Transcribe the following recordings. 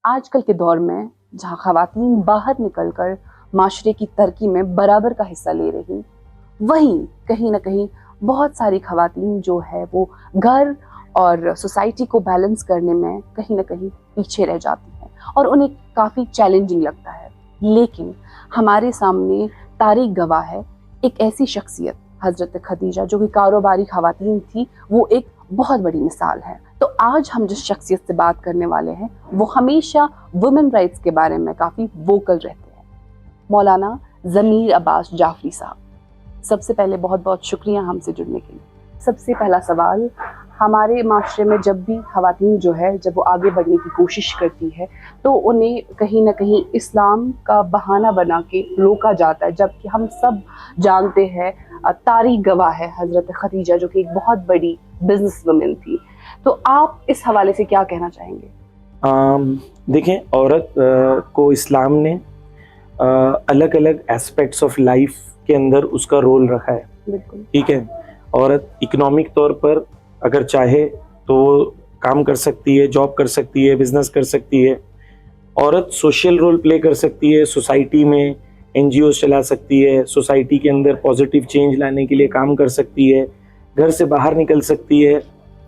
آج کل کے دور میں جہاں خواتین باہر نکل کر معاشرے کی ترقی میں برابر کا حصہ لے رہی، وہیں کہیں نہ کہیں بہت ساری خواتین جو ہے وہ گھر اور سوسائٹی کو بیلنس کرنے میں کہیں نہ کہیں پیچھے رہ جاتی ہیں اور انہیں کافی چیلنجنگ لگتا ہے. لیکن ہمارے سامنے تاریخ گواہ ہے ایک ایسی شخصیت حضرت خدیجہ جو کہ کاروباری خواتین تھی، وہ ایک بہت بڑی مثال ہے. تو آج ہم جس شخصیت سے بات کرنے والے ہیں وہ ہمیشہ وومن رائٹس کے بارے میں کافی ووکل رہتے ہیں، مولانا ضمیر عباس جعفری صاحب. سب سے پہلے بہت بہت شکریہ ہم سے جڑنے کے لیے. سب سے پہلا سوال، ہمارے معاشرے میں جب بھی خواتین جو ہے جب وہ آگے بڑھنے کی کوشش کرتی ہے تو انہیں کہیں نہ کہیں اسلام کا بہانہ بنا کے روکا جاتا ہے، جبکہ ہم سب جانتے ہیں تاریخ گواہ ہے حضرت خدیجہ جو کہ ایک بہت بڑی بزنس وومن تھی. تو آپ اس حوالے سے کیا کہنا چاہیں گے؟ دیکھیں، عورت کو اسلام نے الگ الگ ایسپیکٹس آف لائف کے اندر اس کا رول رکھا ہے. بالکل ٹھیک ہے، عورت اکنامک طور پر اگر چاہے تو وہ کام کر سکتی ہے، جاب کر سکتی ہے، بزنس کر سکتی ہے. عورت سوشل رول پلے کر سکتی ہے، سوسائٹی میں این جی اوز چلا سکتی ہے، سوسائٹی کے اندر پازیٹیو چینج لانے کے لیے کام کر سکتی ہے، گھر سے باہر نکل سکتی ہے.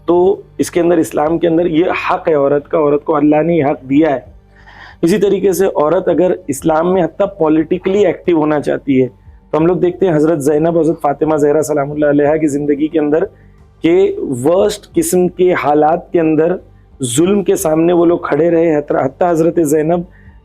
تو اس کے اندر اسلام کے اندر یہ حق ہے عورت کا، عورت کو اللہ نے یہ حق دیا ہے. اسی طریقے سے عورت اگر اسلام میں حتیٰ پولیٹیکلی ایکٹیو ہونا چاہتی ہے تو ہم لوگ دیکھتے ہیں حضرت زینب، حضرت فاطمہ زہرا سلام اللہ علیہا کی زندگی کے اندر کہ ورسٹ قسم کے حالات کے اندر ظلم کے سامنے وہ لوگ کھڑے رہے. حتیٰ حضرت زینب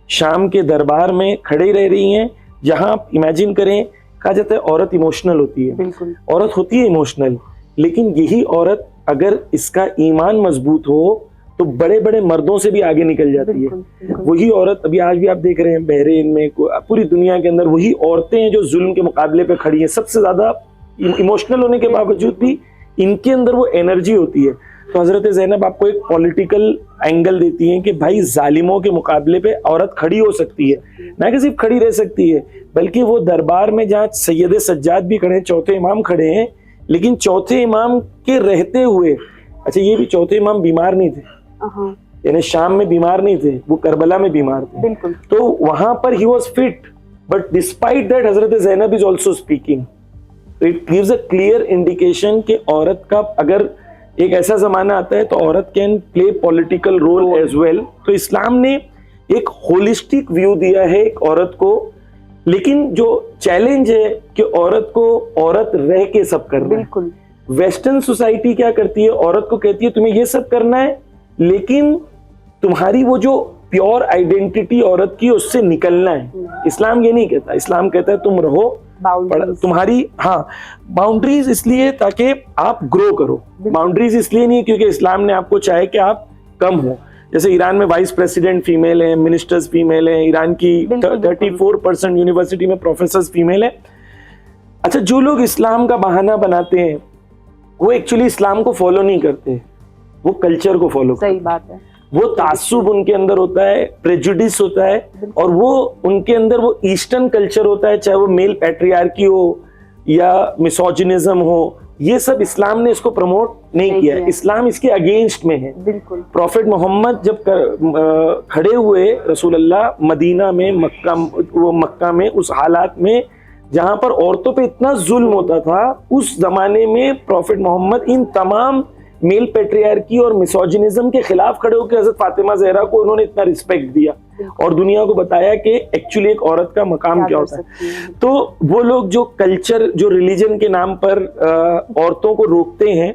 شام کے دربار میں کھڑے رہ رہی ہیں، جہاں امیجن کریں، کہا جاتا ہے عورت ایموشنل ہوتی ہے. بالکل عورت ہوتی ہے ایموشنل، لیکن یہی عورت اگر اس کا ایمان مضبوط ہو تو بڑے بڑے مردوں سے بھی آگے نکل جاتی ہے. وہی عورت ابھی آج بھی آپ دیکھ رہے ہیں بحرین میں، پوری دنیا کے اندر وہی عورتیں ہیں جو ظلم کے مقابلے پہ کھڑی ہیں. سب سے زیادہ ایموشنل ہونے کے باوجود بھی ان کے اندر وہ انرجی ہوتی ہے. تو حضرت زینب آپ کو ایک پولیٹیکل اینگل دیتی ہیں کہ بھائی ظالموں کے مقابلے پہ عورت کھڑی ہو سکتی ہے. نہ کہ صرف کھڑی رہ سکتی ہے بلکہ وہ دربار میں جہاں سید سجاد بھی کھڑے ہیں، چوتھے امام کھڑے ہیں، لیکن چوتھے امام کے رہتے ہوئے، اچھا یہ بھی چوتھے امام بیمار نہیں تھے، یعنی شام میں بیمار نہیں تھے، وہ کربلا میں بیمار تھے. بالکل. تو وہاں پر ہی was fit, but despite that حضرت زینب is also speaking. It gives a clear indication کہ عورت کا اگر ایک ایسا زمانہ آتا ہے تو عورت can play political role as well. تو اسلام نے ایک ہولسٹک ویو دیا ہے ایک عورت کو، لیکن جو چیلنج ہے کہ عورت کو عورت رہ کے سب کرنا ہے. بالکل. ویسٹرن سوسائٹی کیا کرتی ہے، عورت کو کہتی ہے تمہیں یہ سب کرنا ہے، لیکن تمہاری وہ جو پیور آئیڈینٹی عورت کی اس سے نکلنا ہے. اسلام یہ نہیں کہتا، اسلام کہتا ہے تم رہو تمہاری باؤنڈریز اس لیے تاکہ آپ گرو کرو. باؤنڈریز اس لیے نہیں کیونکہ اسلام نے آپ کو چاہے کہ آپ کم ہو. جیسے ایران میں وائس پریسیڈنٹ فیمیل ہیں، منسٹرز فیمیل ہیں، ایران کی 34% یونیورسٹی میں پروفیسرز فیمیل ہیں. اچھا، جو لوگ اسلام کا بہانہ بناتے ہیں وہ ایکچولی اسلام کو فالو نہیں کرتے، وہ کلچر کو فالو کرتے ہیں. صحیح بات ہے. وہ تعصب ان کے اندر ہوتا ہے، پریجوڈس ہوتا ہے، اور وہ ان کے اندر وہ ایسٹرن کلچر ہوتا ہے، چاہے وہ میل پیٹریارکی ہو یا میسوجنزم ہو. یہ سب اسلام نے اس کو پروموٹ نہیں کیا ہے، اسلام اس کے اگینسٹ میں ہے. بالکل. پروفیٹ محمد جب کھڑے ہوئے رسول اللہ مدینہ میں، مکہ میں، اس حالات میں جہاں پر عورتوں پہ اتنا ظلم ہوتا تھا، اس زمانے میں پروفیٹ محمد ان تمام میل پیٹریارکی اور میسوجنزم کے خلاف کھڑے ہو کے حضرت فاطمہ زہرا کو انہوں نے اتنا رسپیکٹ دیا اور دنیا کو بتایا کہ ایکچولی ایک عورت کا مقام کیا ہوتا ہے. تو وہ لوگ جو کلچر، جو ریلیجن کے نام پر عورتوں کو روکتے ہیں،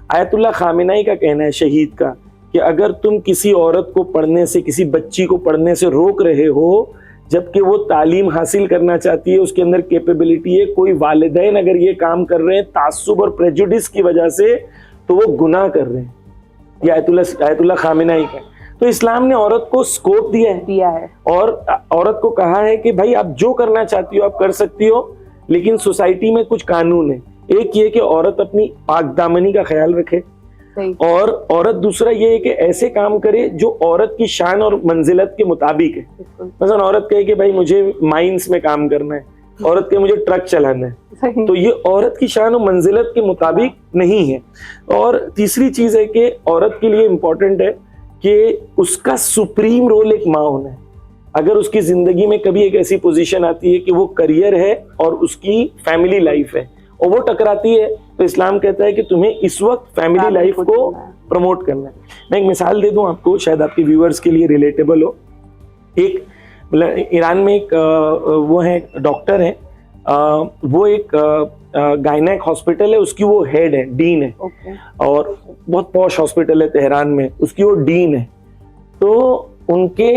آیت اللہ خامنائی کا کہنا ہے، شہید کا، کہ اگر تم کسی عورت کو پڑھنے سے، کسی بچی کو پڑھنے سے روک رہے ہو جبکہ وہ تعلیم حاصل کرنا چاہتی ہے، اس کے اندر کیپیبلٹی ہے، کوئی والدین اگر یہ کام کر رہے ہیں تعصب اور پریجوڈس کی وجہ سے تو وہ گناہ کر رہے ہیں. یہ آیت اللہ خامنائی کا. تو اسلام نے عورت کو سکوپ دیا ہے اور عورت کو کہا ہے کہ بھائی آپ جو کرنا چاہتی ہو آپ کر سکتی ہو، لیکن سوسائٹی میں کچھ قانون ہے. ایک یہ کہ عورت اپنی پاک دامنی کا خیال رکھے، اور عورت دوسرا یہ ہے کہ ایسے کام کرے جو عورت کی شان اور منزلت کے مطابق ہے. مثلا عورت کہے کہ بھائی مجھے مائنس میں کام کرنا ہے، عورت کے مجھے ٹرک چلانا ہے، تو یہ عورت کی شان و منزلت کے مطابق نہیں ہے. اور تیسری چیز ہے کہ عورت کے لیے امپورٹنٹ ہے کہ اس کا سپریم رول ایک ماں ہونا ہے. اگر اس کی زندگی میں کبھی ایک ایسی پوزیشن آتی ہے کہ وہ کریئر ہے اور اس کی فیملی لائف ہے اور وہ ٹکراتی ہے, تو اسلام کہتا ہے کہ تمہیں اس وقت فیملی لائف کو پروموٹ کرنا ہے. میں ایک مثال دے دوں آپ کو, شاید آپ کے ویورز کے لیے ریلیٹیبل ہو. ایک ایران میں ایک وہ ہیں ڈاکٹر ہیں, وہ ایک گائنیک ہاسپٹل ہے, اس کی وہ ہیڈ ہے, ڈین ہے, اور بہت پوش ہاسپٹل ہے تہران میں, اس کی وہ ڈین ہے. تو ان کے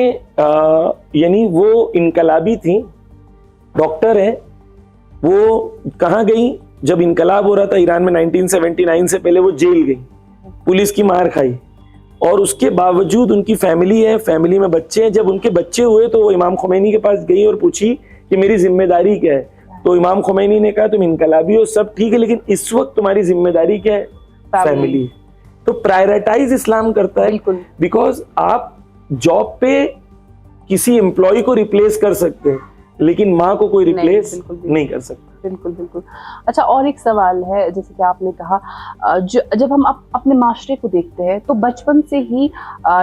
یعنی وہ انقلابی تھیں, ڈاکٹر ہیں, وہ کہاں گئی جب انقلاب ہو رہا تھا ایران میں 1979 سے پہلے, وہ جیل گئی, پولیس کی مار کھائی, اور اس کے باوجود ان کی فیملی ہے, فیملی میں بچے ہیں. جب ان کے بچے ہوئے تو وہ امام خمینی کے پاس گئی اور پوچھی کہ میری ذمہ داری کیا ہے. تو امام خمینی نے کہا تم انقلابی ہو, سب ٹھیک ہے, لیکن اس وقت تمہاری ذمہ داری کیا ہے؟ فیملی. تو پرائرٹائز اسلام کرتا ہے, بیکاز آپ جاب پہ کسی امپلائی کو ریپلیس کر سکتے ہیں لیکن ماں کو کوئی ریپلیس نہیں کر سکتا. بالکل بالکل. اچھا, اور ایک سوال ہے, جیسے کہ آپ نے کہا جب ہم اپنے معاشرے کو دیکھتے ہیں تو بچپن سے ہی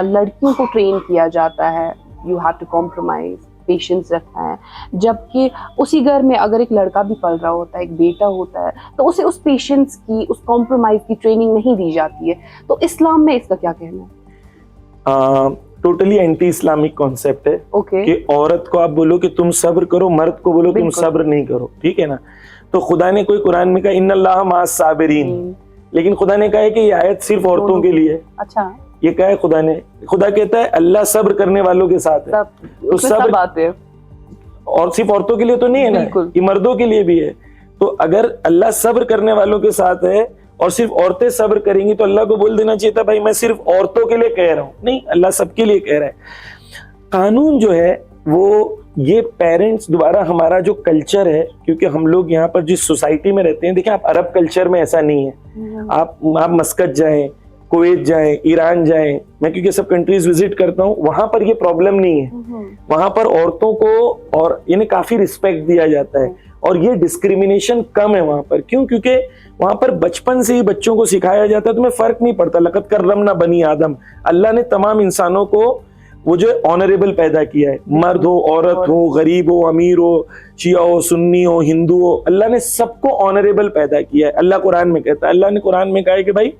لڑکیوں کو ٹرین کیا جاتا ہے, you have to compromise, patience رکھنا ہے, جبکہ اسی گھر میں اگر ایک لڑکا بھی پل رہا ہوتا ہے, ایک بیٹا ہوتا ہے, تو اسے اس پیشنس کی, اس کمپرومائز کی ٹریننگ نہیں دی جاتی ہے. تو اسلام میں اس کا کیا کہنا ہے؟ ٹوٹلی اینٹی اسلامک کانسیپٹ ہے کہ عورت کو آپ بولو کہ تم صبر کرو, مرد کو بولو تم صبر نہیں کرو, ٹھیک ہے نا. تو خدا نے کوئی قرآن میں کہا ان اللہ مع الصابرین, لیکن خدا نے کہا ہے کہ یہ آیت صرف عورتوں کے لیے. اچھا, یہ کہا ہے خدا نے, خدا کہتا ہے اللہ صبر کرنے والوں کے ساتھ ہے. تو صبر اور صرف عورتوں کے لیے تو نہیں ہے نا, یہ مردوں کے لیے بھی ہے. تو اگر اللہ صبر کرنے والوں کے ساتھ ہے اور صرف عورتیں صبر کریں گی, تو اللہ کو بول دینا چاہیے تھا بھائی میں صرف عورتوں کے لیے کہہ رہا ہوں, نہیں, اللہ سب کے لیے کہہ رہا ہے. قانون جو ہے وہ یہ پیرنٹس دوبارہ ہمارا جو کلچر ہے, کیونکہ ہم لوگ یہاں پر جس سوسائٹی میں رہتے ہیں, دیکھیں آپ عرب کلچر میں ایسا نہیں ہے. آپ مسقط جائیں, کویت جائیں, ایران جائیں, میں کیونکہ سب کنٹریز وزٹ کرتا ہوں, وہاں پر یہ پرابلم نہیں ہے. وہاں پر عورتوں کو اور یعنی کافی رسپیکٹ دیا جاتا ہے, اور یہ ڈسکریمنیشن کم ہے وہاں پر. کیوں؟ کیونکہ وہاں پر بچپن سے ہی بچوں کو سکھایا جاتا ہے, تمہیں فرق نہیں پڑتا. لقد کرمنا بنی آدم, اللہ نے تمام انسانوں کو وہ جو آنریبل پیدا کیا ہے, مرد ہو, عورت ہو, غریب ہو, امیر ہو, شیعہ ہو, سنی ہو, ہندو ہو, اللہ نے سب کو آنریبل پیدا کیا ہے. اللہ قرآن میں کہتا ہے, اللہ نے قرآن میں کہا ہے کہ بھائی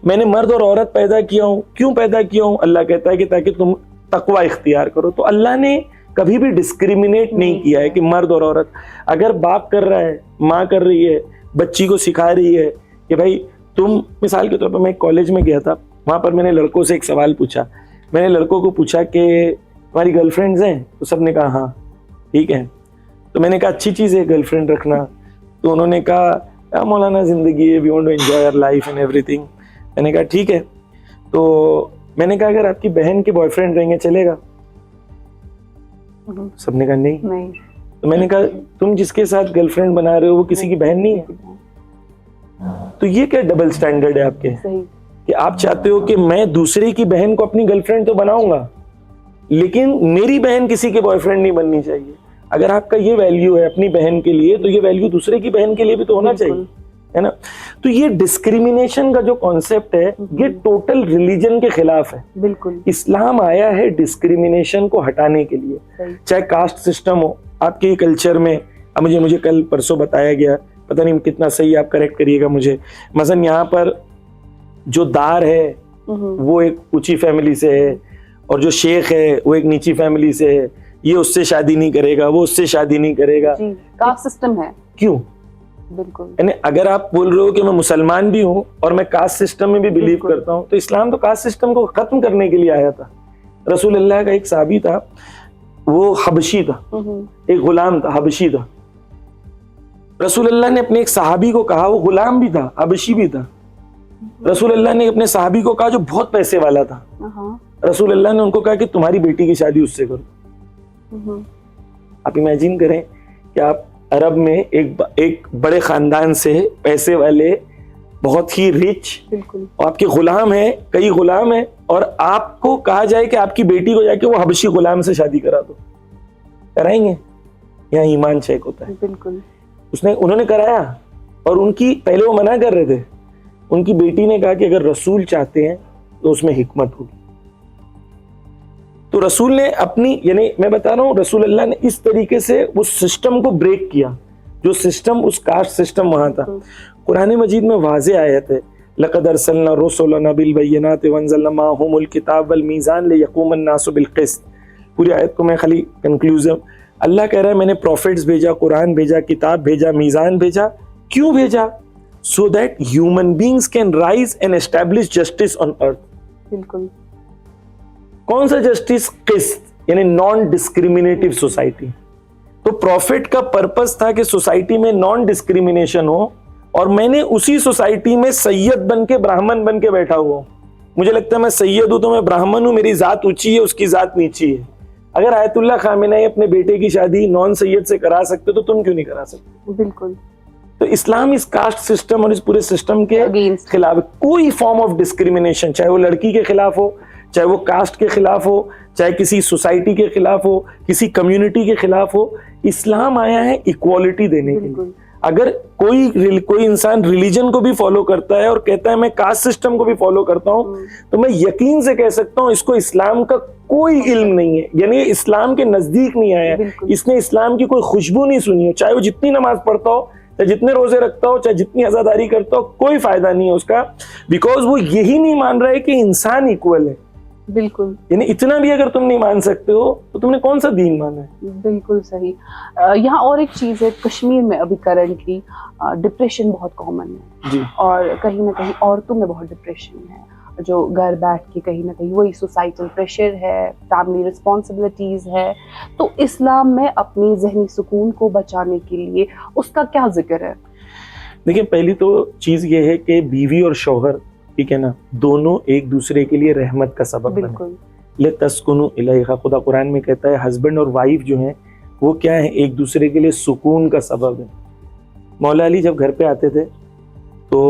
میں نے مرد اور عورت پیدا کیا ہوں. کیوں پیدا کیا ہوں؟ اللہ کہتا ہے کہ تاکہ تم تقوی اختیار کرو. تو اللہ نے کبھی بھی ڈسکریمنیٹ نہیں کیا ہے کہ مرد اور عورت. اگر باپ کر رہا ہے, ماں کر رہی ہے, بچی کو سکھا رہی ہے کہ بھائی تم, مثال کے طور پر میں ایک کالج میں گیا تھا, وہاں پر میں نے لڑکوں سے ایک سوال پوچھا. میں نے لڑکوں کو پوچھا کہ تمہاری گرل فرینڈز ہیں؟ تو سب نے کہا ہاں. ٹھیک ہے, تو میں نے کہا اچھی چیز ہے گرل فرینڈ رکھنا. تو انہوں نے کہا مولانا زندگی ہے, we want to enjoy our life and every thing نے کہا ٹھیک ہے. تو میں نے کہا اگر آپ کی بہن کے بوائے فرینڈ رہیں گے چلے گا؟ سب نے کہا نہیں. تو میں نے کہا تم جس کے ساتھ گرل فرینڈ بنا رہے ہو وہ کسی کی بہن نہیں ہے. تو یہ کیا ڈبل سٹینڈرڈ ہے آپ کے, کہ آپ چاہتے ہو کہ میں دوسرے کی بہن کو اپنی گرل فرینڈ تو بناؤں گا, لیکن میری بہن کسی کے بوائے فرینڈ نہیں بننی چاہیے. اگر آپ کا یہ ویلیو ہے اپنی بہن کے لیے, تو یہ ویلیو دوسرے کی بہن کے لیے بھی تو ہونا چاہیے, ہے نا. تو یہ ڈسکریمنیشن کا جو کانسیپٹ ہے یہ ٹوٹل ریلیجن کے خلاف ہے. بالکل, اسلام آیا ہے ڈسکریمنیشن کو ہٹانے کے لیے. چاہے کاسٹ سسٹم ہو آپ کے کلچر میں, اب مجھے کل پرسوں بتایا گیا, پتہ نہیں کتنا صحیح, آپ کریکٹ کریے گا مجھے, مثلا یہاں پر جو دار ہے وہ ایک اونچی فیملی سے ہے, اور جو شیخ ہے وہ ایک نیچی فیملی سے ہے, یہ اس سے شادی نہیں کرے گا, وہ اس سے شادی نہیں کرے گا. کاسٹ سسٹم ہے. کیوں؟ بالکل, یعنی اگر آپ بول رہے ہو کہ میں مسلمان بھی ہوں اور میں کاسٹ سسٹم میں بھی بلیو کرتا ہوں, تو اسلام تو کاسٹ سسٹم کو ختم کرنے کے لیے آیا تھا. رسول اللہ کا ایک صحابی تھا, وہ حبشی تھا, ایک غلام تھا, حبشی تھا. رسول اللہ نے اپنے ایک صحابی کو کہا, وہ غلام بھی تھا, حبشی بھی تھا. رسول اللہ نے اپنے صحابی کو کہا جو بہت پیسے والا تھا, رسول اللہ نے ان کو کہا کہ تمہاری بیٹی کی شادی اس سے کرو. آپ امیجن کریں کہ آپ عرب میں ایک بڑے خاندان سے, پیسے والے, بہت ہی رچ, اور آپ کے غلام ہیں, کئی غلام ہیں, اور آپ کو کہا جائے کہ آپ کی بیٹی کو جا کے وہ حبشی غلام سے شادی کرا دو. کرائیں گے؟ یہاں ایمان چیک ہوتا ہے. بالکل, انہوں نے کرایا, اور ان کی پہلے وہ منع کر رہے تھے. ان کی بیٹی نے کہا کہ اگر رسول چاہتے ہیں تو اس میں حکمت ہوگی. تو رسول نے اپنی, یعنی میں بتا رہا ہوں رسول اللہ نے اس طریقے سے اس سسٹم کو بریک کیا, جو سسٹم اس کاسٹ سسٹم وہاں تھا. قرآن مجید میں واضح آیت ہے, لقد ارسلنا رسلنا بالبینات وانزلنا معهم الکتاب والمیزان لیقوم الناس بالقسط. پوری آیت کو میں خالی کنکلوزو, اللہ کہہ رہا ہے میں نے پروفٹس بھیجا, قرآن بھیجا, کتاب بھیجا, میزان بھیجا. کیوں بھیجا؟ So that human beings can rise and establish justice on earth. بالکل. کون سا جسٹس؟ قسط, یعنی نان ڈسکریمنیٹو سوسائٹی. تو پروفٹ کا پرپس تھا کہ سوسائٹی میں نان ڈسکریمنیشن ہو, اور میں نے اسی سوسائٹی میں سید بن کے, براہمن بن کے بیٹھا ہوا ہوں. مجھے لگتا ہے میں سید ہوں تو میں براہمن ہوں, میری ذات اونچی ہے, اس کی ذات نیچی ہے. اگر آیت اللہ خامنہ اپنے بیٹے کی شادی نان سید سے کرا سکتے تو تم کیوں نہیں کرا سکتے؟ بالکل. تو اسلام اس کاسٹ سسٹم اور اس پورے سسٹم کے Against. خلاف کوئی فارم آف ڈسکریمنیشن, چاہے وہ لڑکی کے خلاف ہو, چاہے وہ کاسٹ کے خلاف ہو, چاہے کسی سوسائٹی کے خلاف ہو, کسی کمیونٹی کے خلاف ہو. اسلام آیا ہے ایکوالٹی دینے کے لیے. اگر کوئی انسان ریلیجن کو بھی فالو کرتا ہے اور کہتا ہے میں کاسٹ سسٹم کو بھی فالو کرتا ہوں, تو میں یقین سے کہہ سکتا ہوں اس کو اسلام کا کوئی علم نہیں ہے, یعنی اسلام کے نزدیک نہیں آیا ہے, اس نے اسلام کی کوئی خوشبو نہیں سنی ہو. چاہے وہ جتنی نماز پڑھتا ہو, چاہے جتنے روزے رکھتا ہو, چاہے جتنی عزاداری کرتا ہو, کوئی فائدہ نہیں ہے اس کا, بیکاز وہ یہی نہیں مان رہا ہے کہ انسان ایکول ہے. بالکل. یعنی اتنا بھی اگر تم نہیں مان سکتے ہو تو تم نے کون سا دین مانا ہے؟ بالکل صحیح. یہاں اور ایک چیز ہے, کشمیر میں ابھی کرنٹلی ڈپریشن بہت کامن ہے جی. اور کہیں نہ کہیں عورتوں میں بہت ڈپریشن ہے, جو گھر بیٹھ کے کہیں نہ کہیں وہی سوسائٹل پریشر ہے, فیملی رسپانسبلٹیز ہے. تو اسلام میں اپنی ذہنی سکون کو بچانے کے لیے اس کا کیا ذکر ہے؟ دیکھیں, پہلی تو چیز یہ ہے کہ بیوی اور شوہر, ٹھیک ہے نا, دونوں ایک دوسرے کے لیے رحمت کا سبب بنے. بالکل. لتسکنوا الیہا, خدا قرآن میں کہتا ہے ہسبینڈ اور وائف جو ہیں وہ کیا ہیں, ایک دوسرے کے لیے سکون کا سبب ہیں. مولا علی جب گھر پہ آتے تھے تو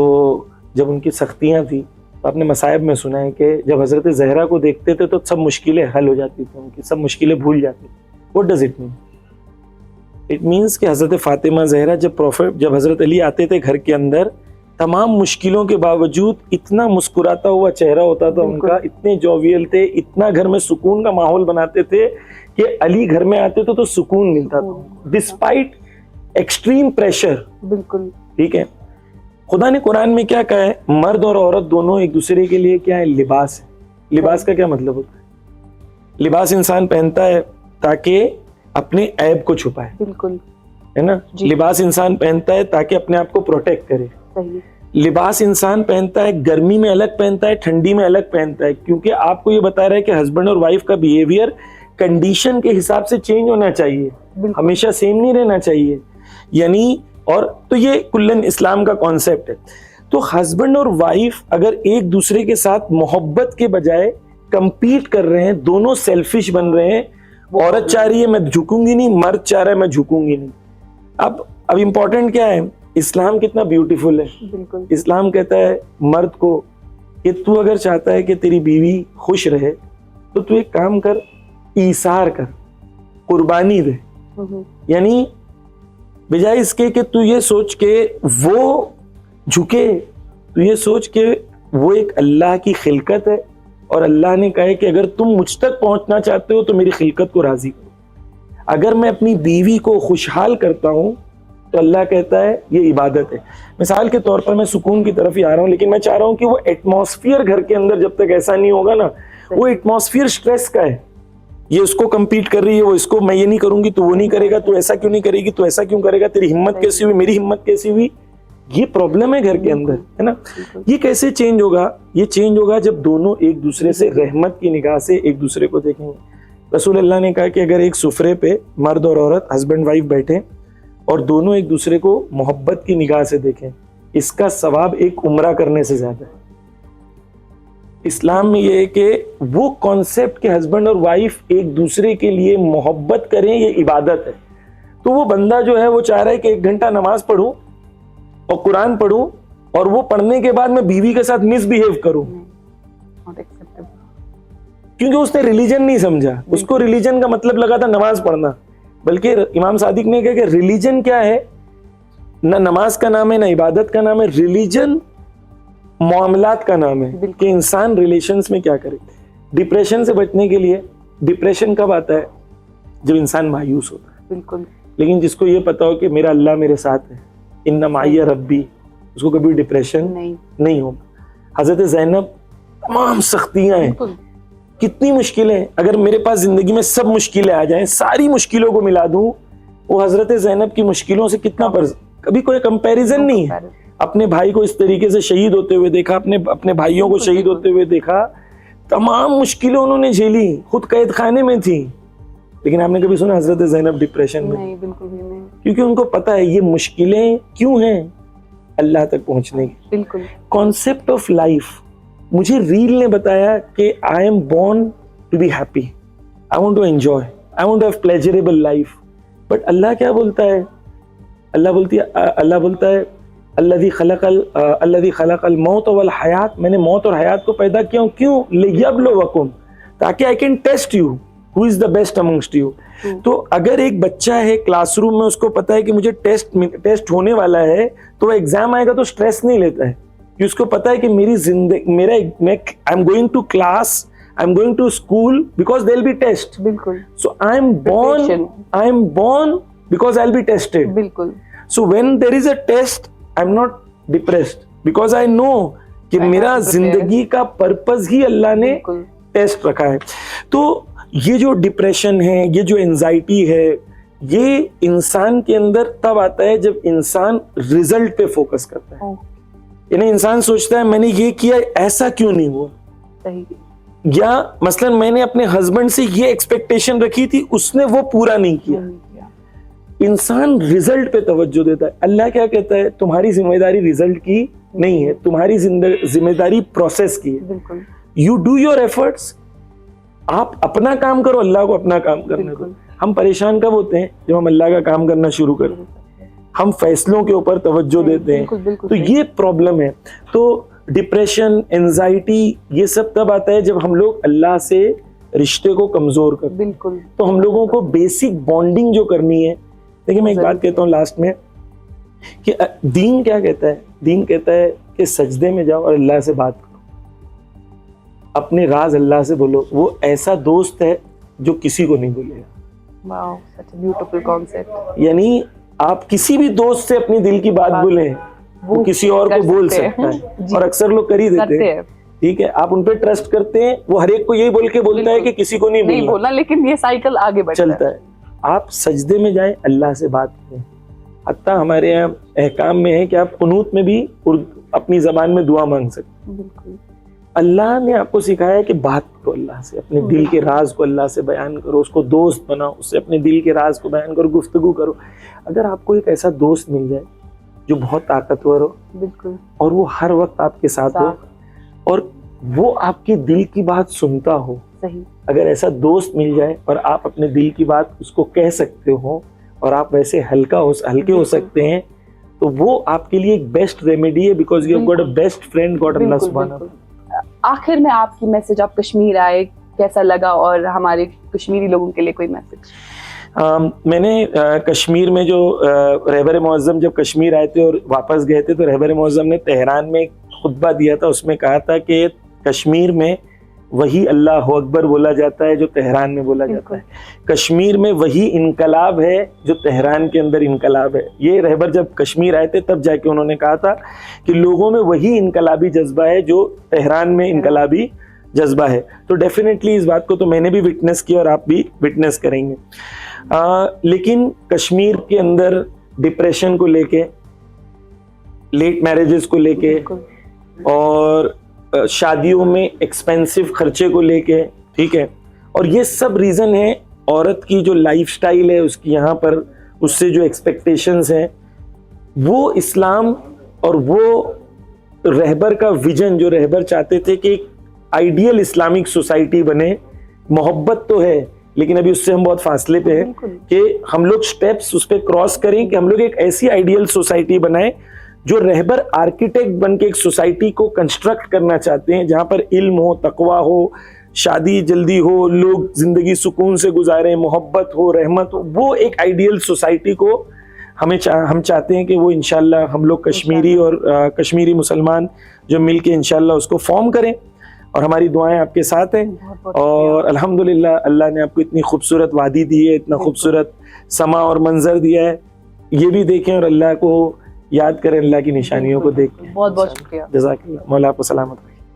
جب ان کی سختیاں تھیں, آپ نے مصائب میں سنا ہے کہ جب حضرت زہرا کو دیکھتے تھے تو سب مشکلیں حل ہو جاتی تھیں, ان کی سب مشکلیں بھول جاتی. What does it mean? It means کہ حضرت فاطمہ زہرا جب حضرت علی آتے تھے گھر کے اندر, تمام مشکلوں کے باوجود اتنا مسکراتا ہوا چہرہ ہوتا تھا ان کا, اتنے جوویل تھے, اتنا گھر میں سکون کا ماحول بناتے تھے کہ علی گھر میں آتے تو سکون ملتا تھا ڈسپائٹ ایکسٹریم پریشر. بالکل. ٹھیک ہے, خدا نے قرآن میں کیا کہا ہے, مرد اور عورت دونوں ایک دوسرے کے لیے کیا ہے, لباس ہے. لباس کا کیا مطلب ہوتا ہے؟ لباس انسان پہنتا ہے تاکہ اپنے عیب کو چھپائے. بالکل. ہے نا, لباس انسان پہنتا ہے تاکہ اپنے آپ کو پروٹیکٹ کرے. لباس انسان پہنتا ہے, گرمی میں الگ پہنتا ہے, ٹھنڈی میں الگ پہنتا ہے, کیونکہ آپ کو یہ بتا رہا ہے کہ ہسبینڈ اور وائف کا بیہیویئر کنڈیشن کے حساب سے چینج ہونا چاہیے, ہمیشہ سیم نہیں رہنا چاہیے. یعنی اور تو یہ کلن اسلام کا کانسیپٹ ہے. تو ہسبینڈ اور وائف اگر ایک دوسرے کے ساتھ محبت کے بجائے کمپیٹ کر رہے ہیں, دونوں سیلفش بن رہے ہیں, عورت چاہ رہی ہے میں جھکوں گی نہیں, مرد چاہ رہا ہے میں جھکوں گی نہیں. اب امپورٹنٹ کیا ہے, اسلام کتنا بیوٹیفل ہے. بالکل. اسلام کہتا ہے مرد کو کہ تو اگر چاہتا ہے کہ تیری بیوی خوش رہے تو تو ایک کام کر, ایثار کر, قربانی دے. یعنی بجائے اس کے کہ تو یہ سوچ کے وہ جھکے, تو یہ سوچ کے وہ ایک اللہ کی خلقت ہے اور اللہ نے کہا ہے کہ اگر تم مجھ تک پہنچنا چاہتے ہو تو میری خلقت کو راضی کرو. اگر میں اپنی بیوی کو خوشحال کرتا ہوں تو اللہ کہتا ہے یہ عبادت ہے. مثال کے طور پر میں سکون کی طرف ہی آ رہا ہوں, لیکن میں چاہ رہا ہوں کہ وہ ایٹماسفیئر گھر کے اندر جب تک ایسا نہیں ہوگا نا, وہ ایٹماسفیئر سٹریس کا ہے. یہ اس کو کمپیٹ کر رہی ہے, وہ اس کو, میں یہ نہیں کروں گی تو وہ نہیں کرے گا, تو ایسا کیوں نہیں کرے گی, تو ایسا کیوں کرے گا, تیری ہمت کیسی ہوئی, میری ہمت کیسی ہوئی, یہ پرابلم ہے گھر کے اندر, ہے نا. یہ کیسے چینج ہوگا؟ یہ چینج ہوگا جب دونوں ایک دوسرے سے رحمت کی نگاہ سے ایک دوسرے کو دیکھیں گے. رسول اللہ نے کہا کہ اگر ایک سفرے پہ مرد اور عورت, ہسبینڈ وائف بیٹھے اور دونوں ایک دوسرے کو محبت کی نگاہ سے دیکھیں, اس کا ثواب ایک عمرہ کرنے سے زیادہ ہے. اسلام میں یہ ہے کہ وہ کانسیپٹ کہ ہسبینڈ اور وائف ایک دوسرے کے لیے محبت کریں, یہ عبادت ہے. تو وہ بندہ جو ہے وہ چاہ رہا ہے کہ 1 گھنٹہ نماز پڑھوں اور قرآن پڑھوں اور وہ پڑھنے کے بعد میں بیوی کے ساتھ مس بہیو کروں, کیونکہ اس نے ریلیجن نہیں سمجھا. اس کو ریلیجن کا مطلب لگا تھا نماز پڑھنا, بلکہ امام صادق نے کہا کہ ریلیجن کیا ہے, نہ نماز کا نام ہے, نہ عبادت کا نام ہے. ریلیجن معاملات کا نام ہے کہ انسان ریلیشنز میں کیا کرے. ڈپریشن سے بچنے کے لیے ڈپریشن کب آتا ہے؟ جب انسان مایوس ہوتا ہے. بالکل. لیکن جس کو یہ پتا ہو کہ میرا اللہ میرے ساتھ ہے, ان معی ربی, اس کو کبھی ڈپریشن نہیں ہوگا. حضرت زینب تمام سختیاں ہیں, کتنی مشکلیں, اگر میرے پاس زندگی میں سب مشکلیں آ جائیں, ساری مشکلوں کو ملا دوں, وہ حضرت زینب کی مشکلوں سے کتنا کبھی کوئی کمپیریزن نہیں ہے. اپنے بھائی کو اس طریقے سے شہید ہوتے ہوئے دیکھا, اپنے بھائیوں کو شہید ہوتے ہوئے دیکھا, تمام مشکلیں انہوں نے جھیلی, خود قید خانے میں تھی. لیکن آپ نے کبھی سنا حضرت زینب ڈپریشن میں؟ نہیں, بالکل بھی نہیں. کیونکہ ان کو پتا ہے یہ مشکلیں کیوں ہیں, اللہ تک پہنچنے کی. بالکل. کانسیپٹ آف لائف, مجھے ریل نے بتایا کہ I am born to be happy, I want to enjoy, I want to have pleasurable life. But اللہ کیا بولتا ہے؟ اللہ بولتا ہے الذی خلق الموت والحیات, میں نے موت اور حیات کو پیدا کیا ہوں, کیوں؟ لیبلوکم, تاکہ I can test you who is the best amongst you. تو اگر ایک بچہ ہے کلاس روم میں, اس کو پتا ہے کہ مجھے ٹیسٹ ہونے والا ہے, تو وہ ایگزام آئے گا تو سٹریس نہیں لیتا ہے, کہ اس کو پتا ہے کہ میری زندگی I am going to class, I am going to school because there will be test. بالکل. So I am born because I will be tested. بالکل. So when there is a test, I am not depressed because I know کہ میرا زندگی کا purpose ہی اللہ نے test رکھا ہے. تو یہ جو ڈپریشن ہے, یہ جو انزائٹی ہے, یہ انسان کے اندر تب آتا ہے جب انسان ریزلٹ پہ فوکس کرتا ہے. یعنی انسان سوچتا ہے میں نے یہ کیا, ایسا کیوں نہیں ہوا, یا مثلا میں نے اپنے ہسبینڈ سے یہ ایکسپیکٹیشن رکھی تھی, اس نے وہ پورا نہیں کیا. انسان ریزلٹ پہ توجہ دیتا ہے. اللہ کیا کہتا ہے؟ تمہاری ذمہ داری ریزلٹ کی نہیں ہے, تمہاری ذمہ داری پروسیس کی ہے. یو ڈو یور ایفرٹس, آپ اپنا کام کرو, اللہ کو اپنا کام کرنے دو. ہم پریشان کب ہوتے ہیں؟ جب ہم اللہ کا کام کرنا شروع کرتے ہیں, ہم فیصلوں کے اوپر توجہ دیتے ہیں. تو یہ پرابلم ہے. تو ڈپریشن, انزائٹی, یہ سب تب آتا ہے جب ہم لوگ اللہ سے رشتے کو کمزور کرتے ہیں. تو ہم لوگوں کو بیسک بانڈنگ جو کرنی ہے, دیکھیں میں ایک بات کہتا ہوں لاسٹ میں, کہ دین کیا کہتا ہے؟ دین کہتا ہے کہ سجدے میں جاؤ اور اللہ سے بات کرو, اپنے راز اللہ سے بولو. وہ ایسا دوست ہے جو کسی کو نہیں بولے گا. واو, such a beautiful concept. یعنی آپ کسی بھی دوست سے اپنی دل کی بات بولیں, وہ کسی اور کو بول سکتا ہے, اور اکثر لوگ کر ہی دیتے ہیں. ٹھیک ہے, آپ ان پہ ٹرسٹ کرتے ہیں, وہ ہر ایک کو یہی بول کے بولتا ہے کہ کسی کو نہیں بولنا, لیکن یہ سائیکل آگے چلتا ہے. آپ سجدے میں جائیں, اللہ سے بات کریں. حتیٰ ہمارے یہاں احکام میں ہے کہ آپ قنوت میں بھی اپنی زبان میں دعا مانگ سکتے. بالکل. اللہ نے آپ کو سکھایا ہے کہ بات کرو اللہ سے, اپنے دل کے راز کو اللہ سے بیان کرو, اس کو دوست بناؤ, اس سے اپنے دل کے راز کو بیان کرو, گفتگو کرو. اگر آپ کو ایک ایسا دوست مل جائے جو بہت طاقتور ہو, بالکل, اور وہ ہر وقت آپ کے ساتھ ہو, اور وہ آپ کی دل کی بات سنتا ہو, صحیح, اگر ایسا دوست مل جائے اور آپ اپنے دل کی بات اس کو کہہ سکتے ہو, اور آپ ویسے ہلکے ہو سکتے ہیں, تو وہ آپ کے لیے ایک بیسٹ ریمیڈی ہے, because you have got a best friend, got اللہ سبحانہ. آخر میں آپ کی میسج, آپ کشمیر آئے, کیسا لگا, اور ہمارے کشمیری لوگوں کے لیے کوئی میسج؟ میں نے کشمیر میں جو رہبر معظم جب کشمیر آئے تھے اور واپس گئے تھے, تو رہبر معظم نے تہران میں ایک خطبہ دیا تھا. اس میں کہا تھا کہ کشمیر میں وہی اللہ اکبر بولا جاتا ہے جو تہران میں بولا جاتا ہے. کشمیر میں وہی انقلاب ہے جو تہران کے اندر انقلاب ہے. یہ رہبر جب کشمیر آئے تھے تب جا کے انہوں نے کہا تھا کہ لوگوں میں وہی انقلابی جذبہ ہے جو تہران میں انقلابی جذبہ ہے. تو ڈیفینیٹلی اس بات کو تو میں نے بھی وٹنس کیا, اور آپ بھی وٹنس کریں گے. لیکن کشمیر کے اندر ڈپریشن کو لے کے, لیٹ میرجز کو لے کے, اور شادیوں میں ایکسپینسو خرچے کو لے کے, ٹھیک ہے, اور یہ سب ریزن ہے. عورت کی جو لائف سٹائل ہے اس کی یہاں پر, اس سے جو ایکسپیکٹیشنز ہیں, وہ اسلام اور وہ رہبر کا ویژن, جو رہبر چاہتے تھے کہ ایک آئیڈیل اسلامک سوسائٹی بنے. محبت تو ہے, لیکن ابھی اس سے ہم بہت فاصلے پہ ہیں کہ ہم لوگ سٹیپس اس پہ کراس کریں کہ ہم لوگ ایک ایسی آئیڈیل سوسائٹی بنائیں جو رہبر آرکیٹیکٹ بن کے ایک سوسائٹی کو کنسٹرکٹ کرنا چاہتے ہیں, جہاں پر علم ہو, تقویٰ ہو, شادی جلدی ہو, لوگ زندگی سکون سے گزاریں, محبت ہو, رحمت ہو. وہ ایک آئیڈیل سوسائٹی کو ہم چاہتے ہیں کہ وہ انشاءاللہ ہم لوگ کشمیری اور کشمیری مسلمان جو مل کے انشاءاللہ اس کو فارم کریں. اور ہماری دعائیں آپ کے ساتھ ہیں. بہت بہت اور الحمدللہ اللہ نے آپ کو اتنی خوبصورت وادی دی ہے, اتنا خوبصورت سما اور منظر دیا ہے, یہ بھی دیکھیں اور اللہ کو یاد کریں, اللہ کی نشانیوں کو دیکھیں. بہت بہت شکریہ. جزاک اللہ, مولا آپ کو سلامت رکھے.